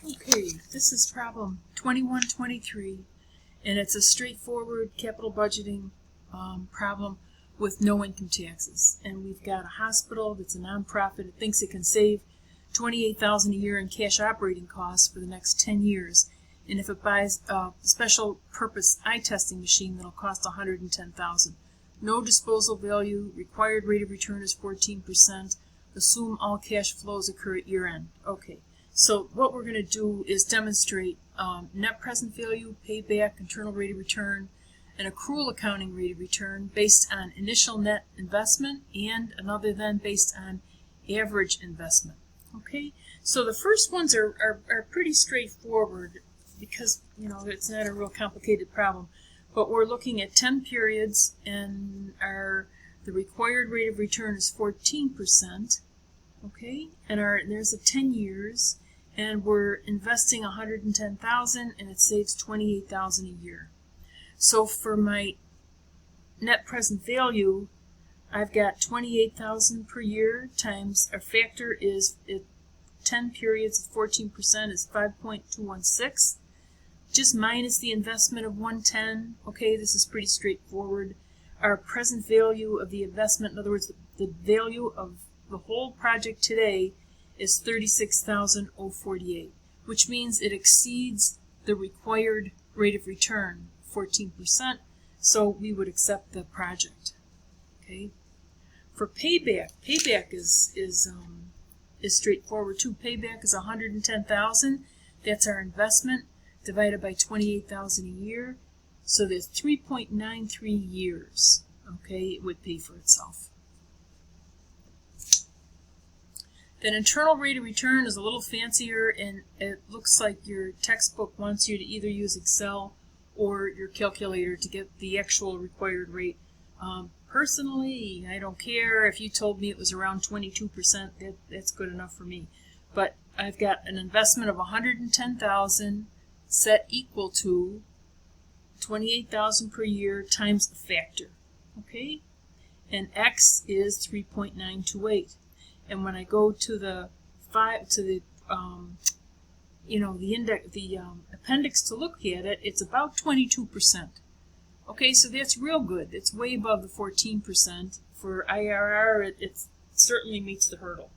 Okay, this is problem 21-23, and it's a straightforward capital budgeting problem with no income taxes. And we've got a hospital that's a nonprofit that thinks it can save $28,000 a year in cash operating costs for the next 10 years. And if it buys a special purpose eye testing machine, that'll cost $110,000. No disposal value, required rate of return is 14%. Assume all cash flows occur at year end. Okay. So what we're going to do is demonstrate net present value, payback, internal rate of return, an accrual accounting rate of return based on initial net investment, and another then based on average investment. Okay, so the first ones are pretty straightforward because, you know, it's not a real complicated problem. But we're looking at 10 periods, and the required rate of return is 14%. Okay, and there's a 10 years. And we're investing $110,000, and it saves $28,000 a year. So for my net present value, I've got $28,000 per year times our factor is 10 periods of 14% is 5.216. Just minus the investment of $110. Okay, this is pretty straightforward. Our present value of the investment, in other words, the value of the whole project today, is $36,048, which means it exceeds the required rate of return, 14%, so we would accept the project. Okay. For payback, payback is straightforward too. Payback is $110,000. That's our investment divided by $28,000 a year, so there's 3.93 years. Okay, it would pay for itself. Then internal rate of return is a little fancier, and it looks like your textbook wants you to either use Excel or your calculator to get the actual required rate. Personally, I don't care if you told me it was around 22%, that's good enough for me. But I've got an investment of $110,000 set equal to $28,000 per year times the factor. Okay? And X is 3.928. And when I go to the appendix to look at it, it's about 22%. Okay, so that's real good. It's way above the 14%. For IRR, it certainly meets the hurdle.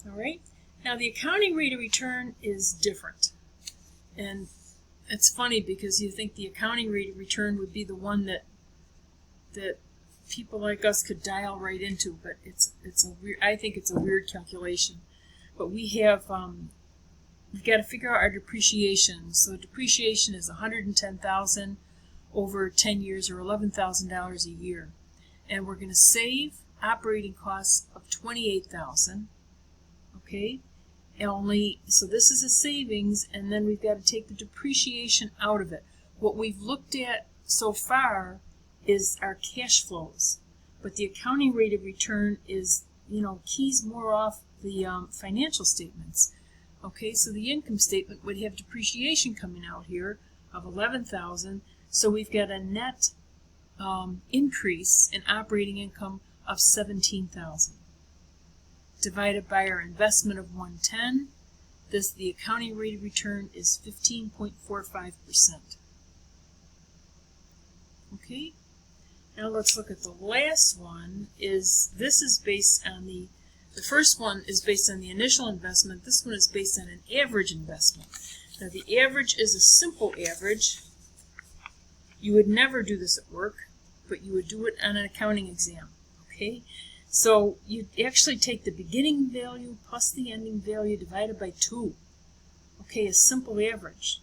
All right. Now the accounting rate of return is different, and it's funny because you think the accounting rate of return would be the one that people like us could dial right into, but I think it's a weird calculation. But we've got to figure out our depreciation. So depreciation is $110,000 over 10 years, or $11,000 a year, and we're going to save operating costs of $28,000. Okay, so this is a savings, and then we've got to take the depreciation out of it. What we've looked at so far is our cash flows, but the accounting rate of return is, keys more off the financial statements. Okay, so the income statement would have depreciation coming out here of $11,000, so we've got a net increase in operating income of $17,000 divided by our investment of $110. The accounting rate of return is 15.45%. Okay. Now let's look at the last one. This is based on the first one is based on the initial investment. This one is based on an average investment. Now the average is a simple average. You would never do this at work, but you would do it on an accounting exam. Okay? So you actually take the beginning value plus the ending value divided by 2. Okay, a simple average.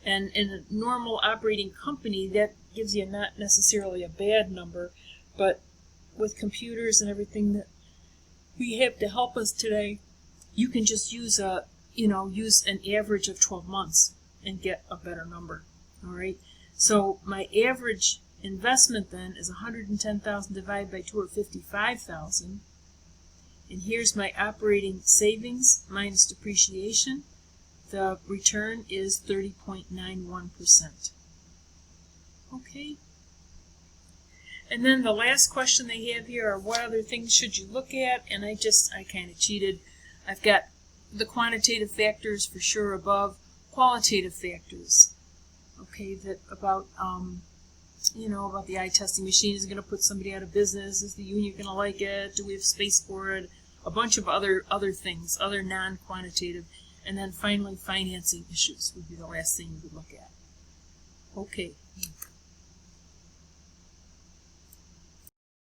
And in a normal operating company, that gives you not necessarily a bad number, but with computers and everything that we have to help us today, you can just use an average of 12 months and get a better number. All right. So my average investment then is $110,000 divided by 2, or $55,000. And here's my operating savings minus depreciation. The return is 30.91%. Okay. And then the last question they have here are what other things should you look at? And I kind of cheated. I've got the quantitative factors for sure above qualitative factors. Okay, that about about the eye testing machine. Is it going to put somebody out of business? Is the union going to like it? Do we have space for it? A bunch of other things, other non-quantitative, and then finally financing issues would be the last thing you would look at. Okay.